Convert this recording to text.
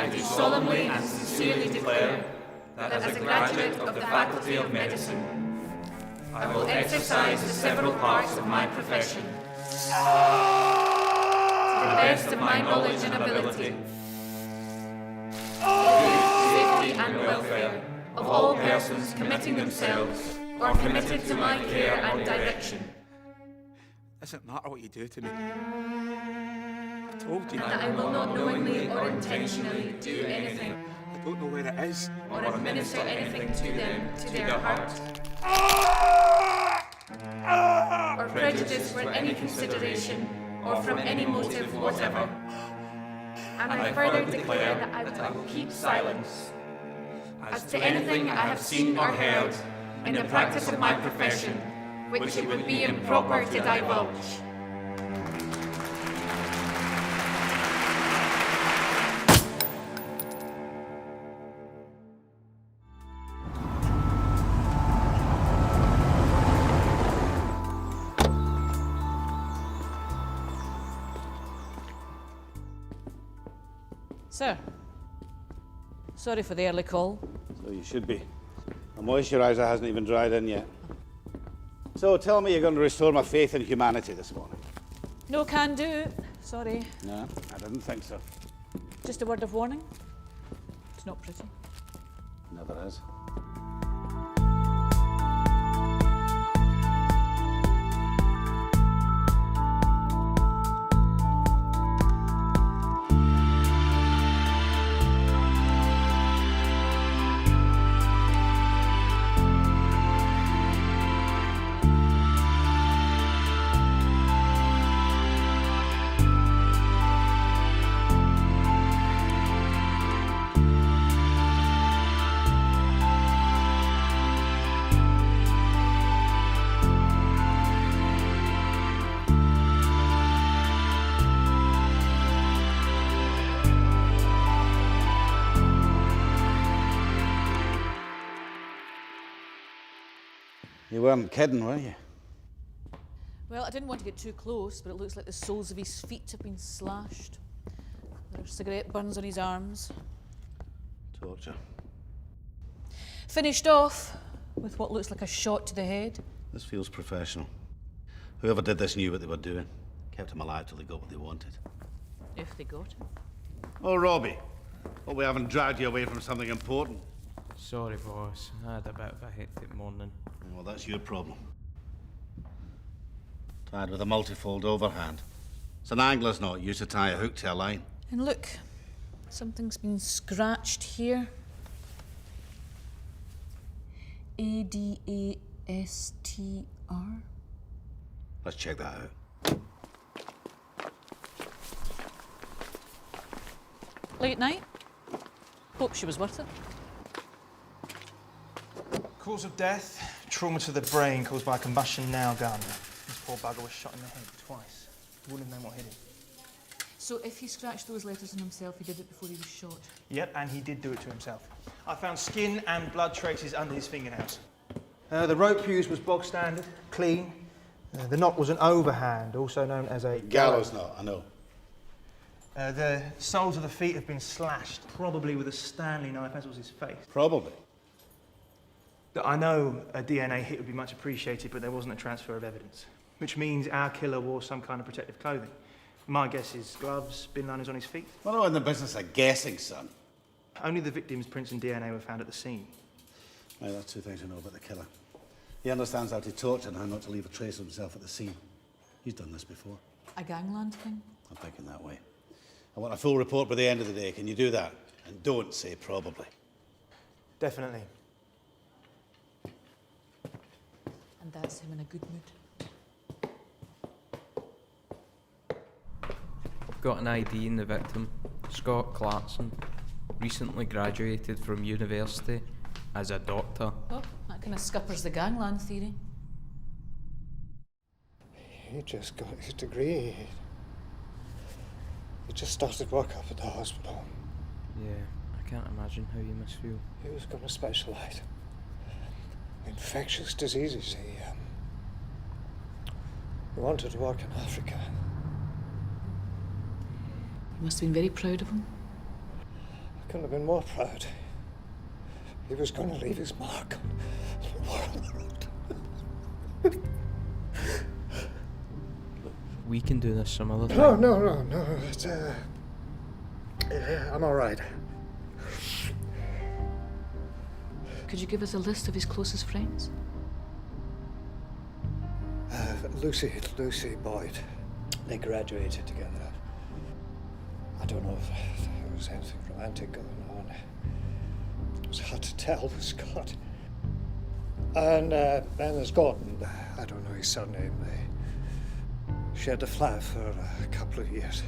I do solemnly and sincerely declare that as a graduate of the Faculty of Medicine, I will exercise the several parts of my profession to the best of my knowledge and ability, for the good, safety and welfare of all persons committing themselves or committed to my care and direction. Doesn't matter what you do to me. I told you. That I will not knowingly or intentionally do anything I don't know where it is. or administer anything to them to their heart, or prejudice for any consideration or from any motive whatever. And I further declare that I will keep silence as to anything I have seen or heard in the practice of my profession which it would be improper to divulge. Sir, sorry for the early call. So you should be. The moisturiser hasn't even dried in yet. So tell me you're going to restore my faith in humanity this morning. No can do. Sorry. No, I didn't think so. Just a word of warning. It's not pretty. Never is. You weren't kidding, were you? Well, I didn't want to get too close, but it looks like the soles of his feet have been slashed. There are cigarette burns on his arms. Torture. Finished off with what looks like a shot to the head. This feels professional. Whoever did this knew what they were doing. Kept him alive till they got what they wanted. If they got him. Oh, Robbie. Hope we haven't dragged you away from something important. Sorry, boss. I had a bit of a hectic morning. Well, that's your problem. Tied with a multifold overhand. It's an angler's knot used to tie a hook to a line. And look, something's been scratched here. ADASTR. Let's check that out. Late night? Hope she was worth it. Cause of death, trauma to the brain caused by a combustion nail gun. This poor bugger was shot in the head twice. He wouldn't have known what hit him. So if he scratched those letters on himself, he did it before he was shot? Yep, and he did do it to himself. I found skin and blood traces under his fingernails. The rope used was bog standard, clean. The knot was an overhand, also known as a Gallows knot, I know. The soles of the feet have been slashed, probably with a Stanley knife, as was his face. Probably. I know a DNA hit would be much appreciated, but there wasn't a transfer of evidence, which means our killer wore some kind of protective clothing. My guess is gloves, bin liners on his feet. We're not in the business of guessing, son. Only the victim's prints and DNA were found at the scene. Well, that's two things I know about the killer. He understands how to torture and how not to leave a trace of himself at the scene. He's done this before. A gangland thing? I'm thinking that way. I want a full report by the end of the day. Can you do that? And don't say probably. Definitely. And that's him in a good mood. I've got an ID in the victim, Scott Clarkson. Recently graduated from university as a doctor. Oh, that kind of scuppers the gangland theory. He just got his degree. He just started work up at the hospital. Yeah, I can't imagine how you must feel. He was going to specialise in infectious diseases. He wanted to work in Africa. You must have been very proud of him. couldn't have been more proud. He was going to leave his mark on the world. We can do this some other No, time. no. It's, I'm all right. Could you give us a list of his closest friends? Lucy Boyd. They graduated together. I don't know if there was anything romantic going on. It was hard to tell with Scott. And then there's Gordon. I don't know his surname. They shared a flat for a couple of years.